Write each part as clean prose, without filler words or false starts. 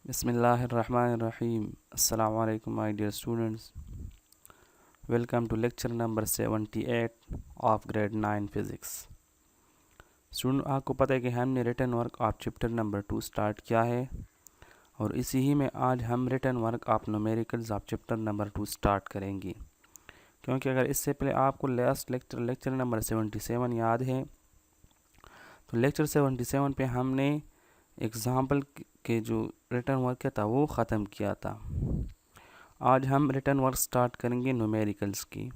Bismillahirrahmanirrahim. Assalamu alaikum my dear students. Welcome to lecture number 78 of grade 9 physics. Student आपको पता है कि हमने written work of chapter number 2 start किया है और इसी ही में आज हम written work of numericals of chapter number 2 start करेंगे। क्योंकि अगर इससे पहले आपको लास्ट लेक्चर नंबर 77 याद है तो लेक्चर 77 पे हमने एग्ज़ाम्पल के जो रिटर्न वर्क था वो ख़त्म किया था। आज हम रिटर्न वर्क स्टार्ट करेंगे न्यूमेरिकल्स की।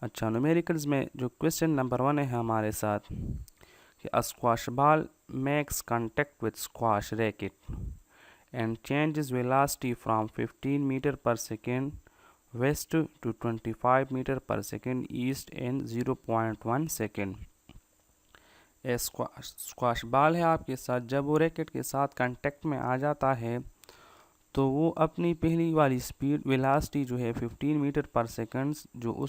अच्छा, न्यूमेरिकल्स में जो क्वेश्चन नंबर 1 है हमारे साथ कि a squash ball makes contact with squash racket and changes velocity from 15 metre per second west to 25 metre per second east in 0.1 second. Squash ball है आपके साथ, जब वो रैकेट के साथ कांटेक्ट में आ जाता है तो वो अपनी पहली वाली स्पीड वेलोसिटी जो है 15 मीटर पर सेकंड जो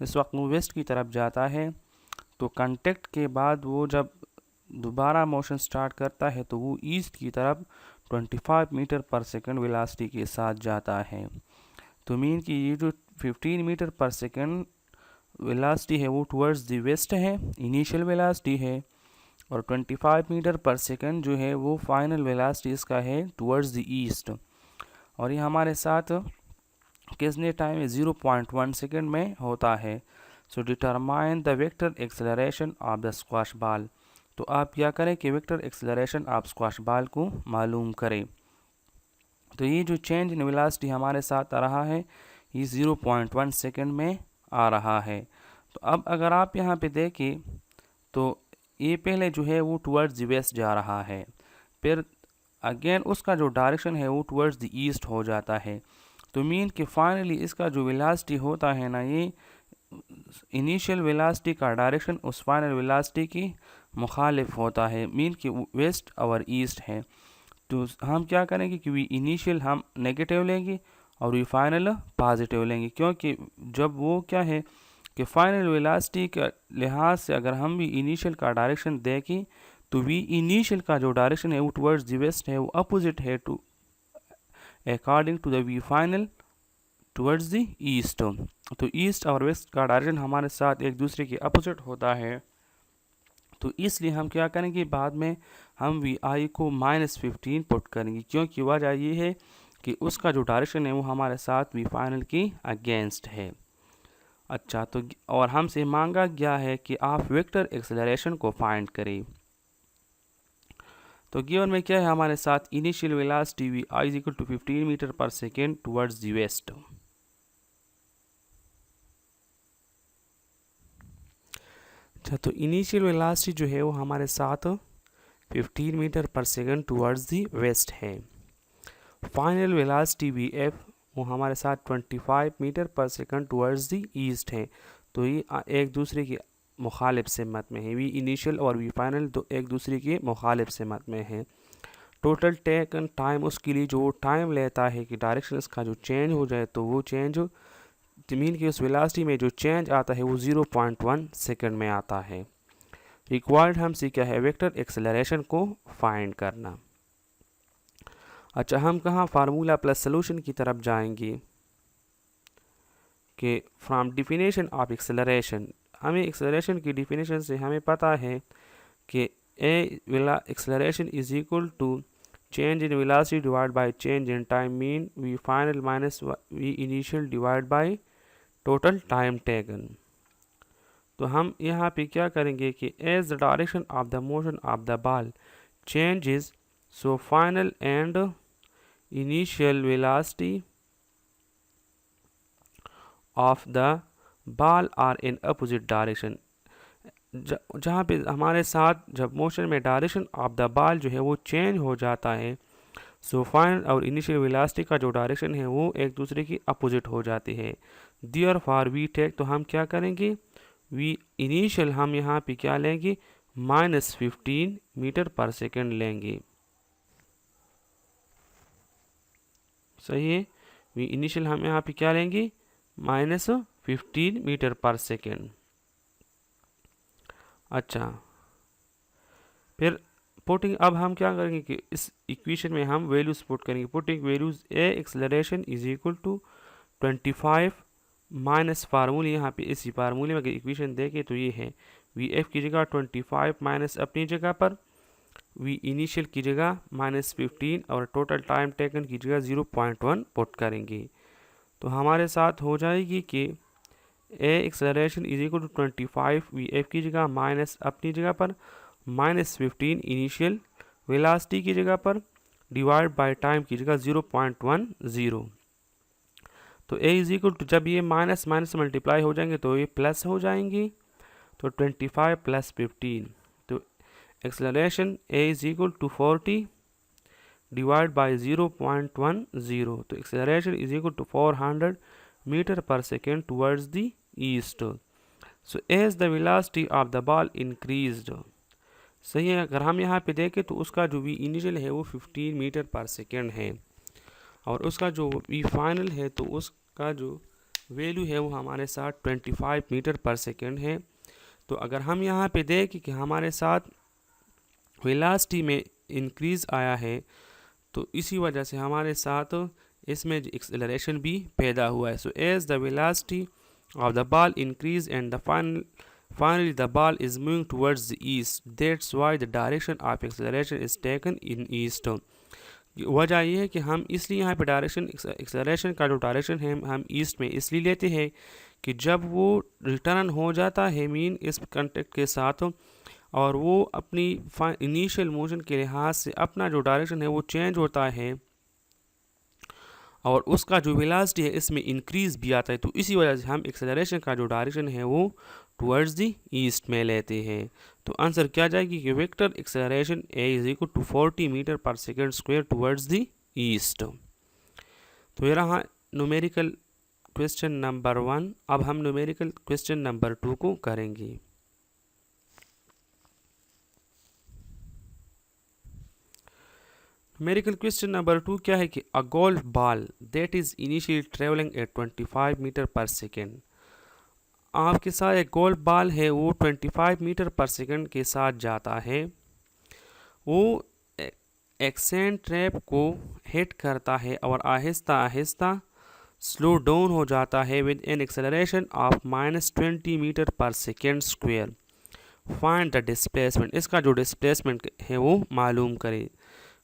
इस वक्त वो वेस्ट की तरफ जाता है, तो कांटेक्ट के बाद वो जब दोबारा मोशन स्टार्ट करता है तो वो ईस्ट की तरफ 25 मीटर पर सेकंड वेलोसिटी के साथ जाता है। तो मीन कि ये जो 15 मीटर पर सेकंड वेलोसिटी है वो टुवर्ड्स द वेस्ट है, इनिशियल वेलोसिटी है, और 25 मीटर पर सेकंड जो है वो फाइनल वेलोसिटी इसका है टुवर्ड्स द ईस्ट। और ये हमारे साथ कितने टाइम में 0.1 सेकंड में होता है। So determine the vector acceleration of the squash ball. तो आप क्या करें कि vector acceleration of squash ball को मालूम करें। तो ये जो चेंज इन वेलोसिटी हमारे साथ आ रहा है ये 0.1 सेकंड में आ रहा है। तो अब अगर आप यहाँ पे देखें तो ये पहले जो है वो टुवर्ड्स द वेस्ट जा रहा है, फिर अगेन उसका जो डायरेक्शन है वो टुवर्ड्स द ईस्ट हो जाता है। तो मीन कि फाइनली इसका जो वेलोसिटी होता है ना, ये इनिशियल वेलोसिटी का डायरेक्शन उस फाइनल वेलोसिटी की मुखालिफ होता है, मीन कि वेस्ट और ईस्ट है। तो हम क्या करेंगे कि वी इनिशियल हम नेगेटिव लेंगे और वी फाइनल पॉजिटिव लेंगे, क्योंकि जब वो क्या है कि फाइनल वेलोसिटी के लिहाज से अगर हम भी इनिशियल का डायरेक्शन देखें तो वी इनिशियल का जो डायरेक्शन है वो टुवर्ड्स द वेस्ट है, वो अपोजिट है to according to the v final towards the east. तो ईस्ट और वेस्ट का डायरेक्शन हमारे साथ एक दूसरे के अपोजिट होता है। तो इसलिए हम क्या करेंगे, बाद में हम वी आई को -15 पुट करेंगे, क्योंकि वजह ये है कि उसका जो डायरेक्शन है वो हमारे साथ वी फाइनल की अगेंस्ट है। अच्छा, तो और हमसे मांगा गया है कि आप वेक्टर एक्सेलरेशन को फाइंड करें। तो गिवन में क्या है हमारे साथ, initial velocity we I is equal to 15 metre per second towards the west. अच्छा, तो इनिशियल वेलोसिटी जो है वो हमारे साथ 15 metre per second towards the waste है। फाइनल वेलोसिटी वी एफ वो हमारे साथ 25 मीटर पर सेकंड टुवर्ड्स द ईस्ट है। तो ये एक दूसरे की मुखालिफ सिमत में है, वी इनिशियल और वी फाइनल तो एक दूसरे की मुखालिफ सिमत में है। टोटल टेकन टाइम उसके लिए जो टाइम लेता है कि डायरेक्शन इसका जो चेंज हो जाए तो वो चेंज मीन कि उस वेलोसिटी में जो चेंज आता है वो 0.1 सेकंड में आता है। रिक्वायर्ड हमसे क्या है, वेक्टर एक्सेलरेशन को फाइंड करना। अच्छा, हम कहाँ फार्मूला प्लस सोल्यूशन की तरफ जाएंगे कि फ्रॉम डिफिनेशन ऑफ एक्सेलरेशन। हमें एक्सेलरेशन की डिफिनेशन से हमें पता है कि acceleration is equal to change in velocity divide by change in time, mean v final minus v initial divide by total time taken. तो हम यहाँ पे क्या करेंगे कि as the direction of the motion of the ball changes, so final and initial velocity of the ball are in opposite direction। जहाँ पे हमारे साथ जब मोशन में डायरेक्शन ऑफ द बॉल जो है वो चेंज हो जाता है, सो फाइनल और इनिशियल वेलोसिटी का जो डायरेक्शन है वो एक दूसरे की अपोजिट हो जाती है। दियर फॉर वी टेक, तो हम क्या करेंगे, वी इनिशियल हम यहाँ पे क्या लेंगे, -15 मीटर पर सेकेंड लेंगे। सही है, वी इनिशियल हम यहाँ पे क्या लेंगे, -15 मीटर पर सेकेंड। अच्छा, फिर पुटिंग, अब हम क्या करेंगे कि इस इक्वेशन में हम वैल्यूज पुट करेंगे। Putting values a acceleration is equal to 25 minus फार्मूले, यहाँ पे इसी फार्मूले में अगर इक्वेशन देखें तो ये है वी एफ की जगह 25 माइनस अपनी जगह पर वी इनिशियल की जगह -15 और टोटल टाइम टेकन की जगह 0.1 पुट करेंगे। तो हमारे साथ हो जाएगी कि a acceleration is equal to 25 V F की जगह माइनस अपनी जगह पर -15 इनिशियल वेलोसिटी की जगह पर डिवाइड बाय टाइम की जगह 0.10। तो ए इज इक्वल टू, जब ये माइनस माइनस मल्टीप्लाई हो जाएंगे तो ये प्लस हो जाएंगी, तो 25 प्लस 15, तो acceleration A is equal to 40 divide by 0.10, तो acceleration is equal to 400 metre per second towards the east. So as the velocity of the ball increased, सही है। अगर हम यहाँ पे देखें तो उसका जो वी इनिशियल है वो 15 मीटर पर सेकेंड है और उसका जो वी फाइनल है तो उसका जो वैल्यू है वो हमारे साथ 25 मीटर पर सेकेंड है। तो अगर हम यहाँ पे देखें कि हमारे साथ वेलोसिटी में इंक्रीज आया है तो इसी वजह से हमारे साथ इसमें एक्सेलरेशन भी पैदा हुआ है। So as the velocity of the ball increase and the finally the ball is moving towards the east, that's why the direction of acceleration is taken in east। वजह ये है कि हम इसलिए यहाँ पे डायरेक्शन एक्सेलरेशन का जो डायरेक्शन है हम ईस्ट में इसलिए लेते हैं कि जब वो रिटर्न हो जाता है मीन इस कंटेक्ट के साथ और वो अपनी इनिशियल मोशन के लिहाज से अपना जो डायरेक्शन है वो चेंज होता है और उसका जो वेलोसिटी है इसमें इंक्रीज भी आता है, तो इसी वजह से हम एक्सेलरेशन का जो डायरेक्शन है वो टुवर्ड्स द ईस्ट में लेते हैं। तो आंसर क्या जाएगी कि vector acceleration A is equal to 40 metre per second square towards the east. तो ये रहा न्यूमेरिकल क्वेश्चन नंबर 1। अब हम न्यूमेरिकल क्वेश्चन नंबर 2 को करेंगे। न्यूमेरिकल क्वेश्चन नंबर 2 क्या है कि a golf ball that is initially travelling at 25 metre per second, आपके साथ एक गोल्फ बॉल है वो 25 मीटर पर सेकेंड के साथ जाता है, वो एक सैंड ट्रैप को हिट करता है और आहिस्ता आहिस्ता स्लो डाउन हो जाता है with an acceleration of -20 metre per second square. Find the displacement, इसका जो डिस्प्लेसमेंट है वो मालूम करें।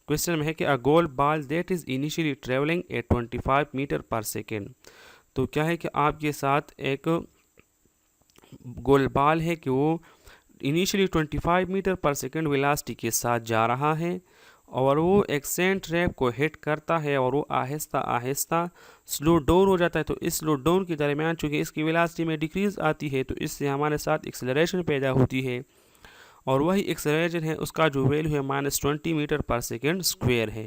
क्वेश्चन में है कि a golf ball that is initially travelling at 25 metre per second, तो क्या है कि आपके साथ एक गोल्फ बॉल है कि वो initially 25 metre per second velocity के साथ जा रहा है और वो एक सैंड ट्रैप को हिट करता है और वो आहिस्ता आहिस्ता स्लो डाउन हो जाता है। तो इस स्लो डाउन के दरमियान चूँकि इसकी वेलोसिटी में डिक्रीज आती है तो इससे हमारे साथ एक्सेलरेशन पैदा होती है और वही एक्सेलरेशन है उसका जो वैल्यू है -20 मीटर पर सेकेंड स्क्वायर है।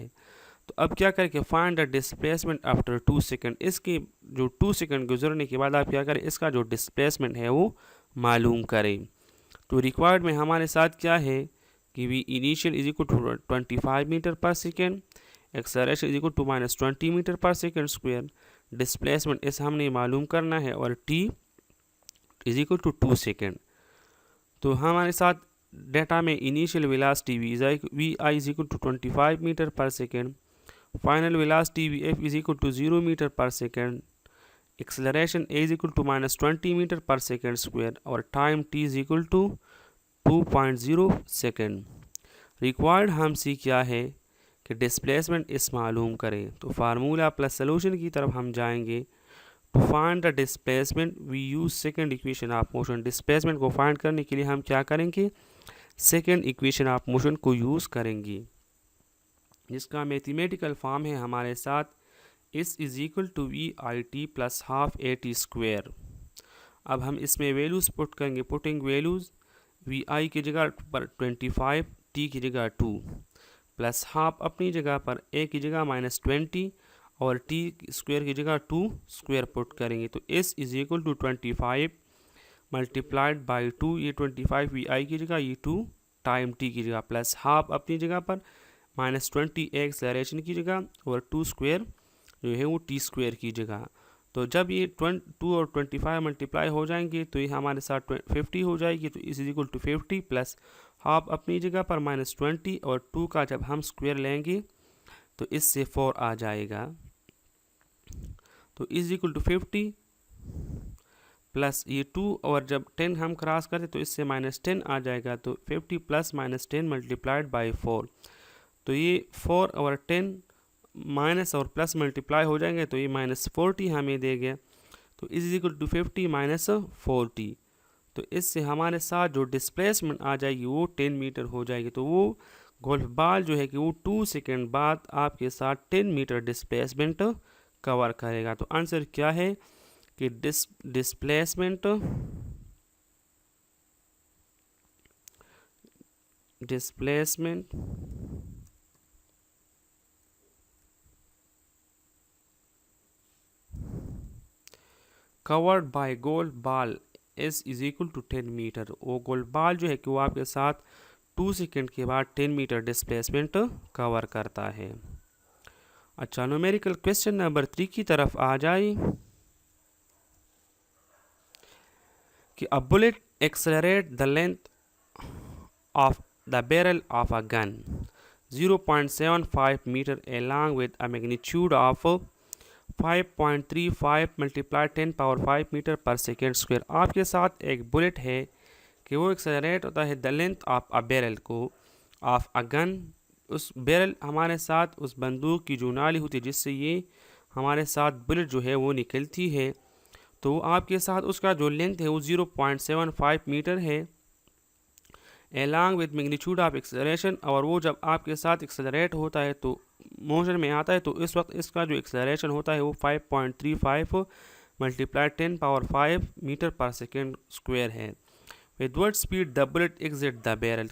तो अब क्या करें कि find the displacement after 2 second, इसके जो 2 सेकेंड गुजरने के बाद आप क्या करें इसका जो डिस्प्लेसमेंट है वो मालूम करें। तो रिक्वायर्ड में हमारे साथ क्या है कि V initial is equal to 25 metre per second, acceleration is equal to -20 metre per second square, displacement इस हमने मालूम करना है और t इज इक्वल टू 2 सेकेंड। तो हमारे साथ डेटा में initial velocity we I is equal to 25 metre per second, final velocity V F is equal to 0 metre per second, acceleration A is equal to -20 metre per second square और time t is equal to 2.0 second. Required हमसे क्या है कि displacement इस मालूम करें। तो formula plus solution की तरफ हम जाएंगे। To find the displacement we use second equation of motion, displacement को फाइंड करने के लिए हम क्या करेंगे सेकेंड इक्वेशन ऑफ मोशन को यूज़ करेंगे जिसका मैथमेटिकल फॉर्म है हमारे साथ s is equal to v i t plus half a t square. अब हम इसमें वैल्यूज़ पुट करेंगे। पुटिंग वैल्यूज़ वी आई की जगह पर 25, टी की जगह 2 प्लस हाफ अपनी जगह पर ए की जगह -20 और टी स्क्वायर की जगह 2 स्क्वायर पुट करेंगे। तो s is equal to 25 multiplied by 2, ये 25 वी आई की जगह ये 2 टाइम टी की जगह प्लस हाफ अपनी जगह पर -20 एक्सेलरेशन की जगह और 2 स्क्वायर जो है वो टी स्क्वायर की जगह। तो जब ये 2 और 25 मल्टीप्लाई हो जाएंगे तो ये हमारे साथ 50 हो जाएगी। तो s is equal to 50 plus half अपनी जगह पर -20 और 2 का जब हम स्क्वायर लेंगे तो इससे 4 आ जाएगा। तो इज इक्वल टू 50 प्लस ये 2 और जब 10 हम क्रॉस करते तो इससे -10 आ जाएगा। तो 50 प्लस -10 मल्टीप्लाइड बाई 4। तो ये 4 और 10 माइनस और प्लस मल्टीप्लाई हो जाएंगे तो ये -40 हमें देगा। तो इज इक्वल टू 50 माइनस 40। तो इससे हमारे साथ जो डिस्प्लेसमेंट आ जाएगी वो 10 मीटर हो जाएगी। तो वो गोल्फ बॉल जो है कि वो 2 सेकेंड बाद आपके साथ 10 मीटर डिस्प्लेसमेंट कवर करेगा। तो आंसर क्या है कि displacement covered by golf ball is equal to 10 meter. वो गोल्फ बॉल जो है कि वो आपके साथ 2 सेकेंड के बाद 10 मीटर डिस्प्लेसमेंट कवर करता है। अच्छा, न्यूमेरिकल क्वेश्चन नंबर 3 की तरफ आ जाए कि a bullet accelerate the length of the barrel of a gun 0.75 meter along with a magnitude of 5.35 multiply 10 power 5 meter per second square. आपके साथ एक बुलेट है कि वो एक्सेलरेट होता है the length of a barrel को ऑफ अ गन। उस बैरल हमारे साथ उस बंदूक की जो नाली होती है जिससे ये हमारे साथ बुलेट जो है वो निकलती है। तो आपके साथ उसका जो लेंथ है वो 0.75 मीटर है along with magnitude of acceleration. और वो जब आपके साथ एक्सेलरेट होता है तो मोशन में आता है तो इस वक्त इसका जो एक्सेलरेशन होता है वो 5.35 multiply 10 power 5 meter per second square है। With what speed the bullet exit the barrel,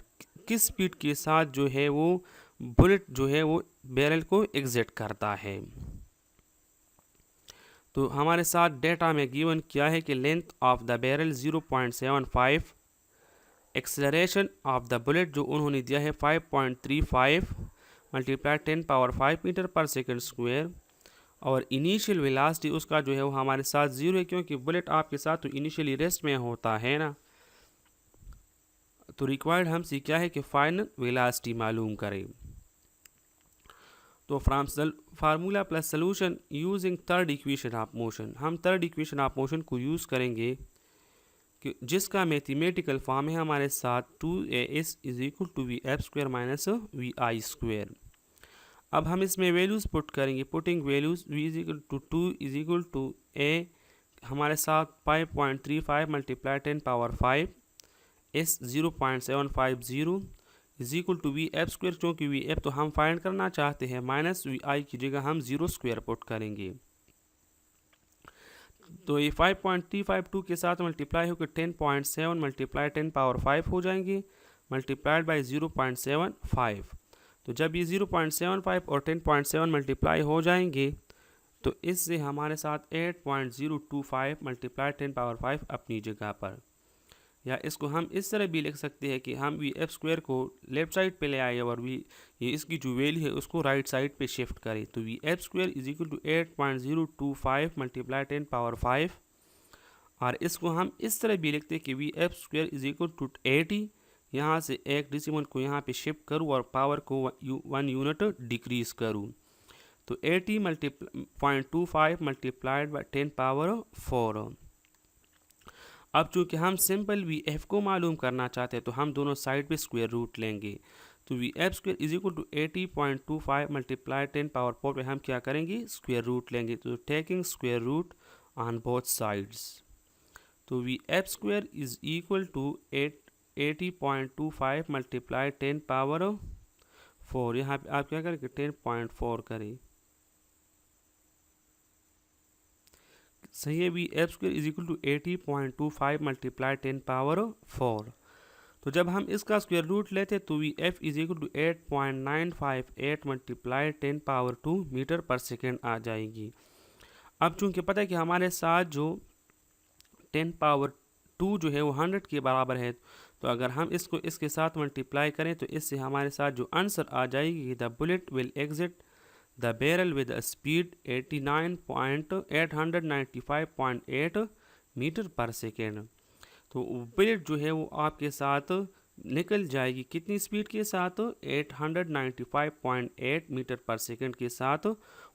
किस स्पीड के साथ जो है वो बुलेट जो है वो बैरल को एग्जिट करता है। तो हमारे साथ डेटा में गिवन क्या है कि length of the barrel 0.75, acceleration of the bullet जो उन्होंने दिया है 5.35 multiply 10 power 5 meter per second square, और इनिशियल वेलोसिटी उसका जो है वो हमारे साथ 0 है क्योंकि बुलेट आपके साथ तो इनिशियली रेस्ट में होता है ना। तो रिक्वायर्ड हमसे क्या है कि फाइनल वेलोसिटी मालूम करें। तो from formula plus solution using third equation of motion, हम थर्ड इक्वेशन ऑफ मोशन को यूज़ करेंगे कि जिसका मैथमेटिकल फॉर्म है हमारे साथ 2as is equal to v² minus vi²। अब हम इसमें वैल्यूज़ पुट करेंगे। Putting values v is equal to 2 is equal to a हमारे साथ 5.35 multiply 10 power 5 s 0.750 is equal to v² क्योंकि v तो हम फाइंड करना चाहते हैं माइनस vi की जगह हम 0² पुट करेंगे। तो ये 5.352 के साथ मल्टीप्लाई होकर 10.7 मल्टीप्लाई 10 पावर 5 हो जाएंगे मल्टीप्लाइड बाई 0.75। तो जब ये 0.75 और 10.7 मल्टीप्लाई हो जाएंगे तो इससे हमारे साथ 8.025 मल्टीप्लाई 10 पावर 5 अपनी जगह पर, या इसको हम इस तरह भी लिख सकते हैं कि हम v² को लेफ्ट साइड पे ले आए और ये इसकी जो वैल्यू है उसको राइट साइड पे शिफ्ट करें। तो v² is equal to 8.025 multiply 10 power 5, और इसको हम इस तरह भी लिखते हैं कि v² इज इक्वल टू 80। यहाँ से एक डिसिमल को यहाँ पे शिफ्ट करूँ और पावर को 1 यूनिट डिक्रीज करूँ। तो 80.25 मल्टीप्लाइड बाई 10 पावर 4। अब चूँकि हम सिंपल v को मालूम करना चाहते हैं तो हम दोनों साइड पे स्क्वायर रूट लेंगे। तो v² is equal to 80.25 multiply 10 power 4 पे हम क्या करेंगे स्क्वायर रूट लेंगे। तो taking square root on both sides, तो v² is equal to 80.25 multiply 10 power 4। यहाँ पे आप क्या करेंगे 10.4 करें, सही है। v² is equal to 80.25 multiply 10 power 4। तो जब हम इसका स्क्वायर रूट लेते तो vf is equal to 8.958 multiply 10 power 2 metre per second आ जाएगी। अब चूंकि पता है कि हमारे साथ जो 10 पावर 2 जो है वो 100 के बराबर है, तो अगर हम इसको इसके साथ मल्टीप्लाई करें तो इससे हमारे साथ जो आंसर आ जाएगी the bullet will exit the barrel with a speed 895.8 metre per second. तो बुलेट जो है वो आपके साथ निकल जाएगी कितनी स्पीड के साथ? 895.8 मीटर पर सेकंड के साथ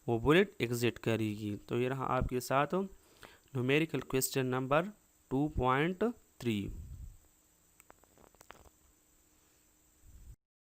वो बुलेट एग्जिट करेगी। तो ये रहा आपके साथ न्यूमेरिकल क्वेश्चन नंबर 2.3।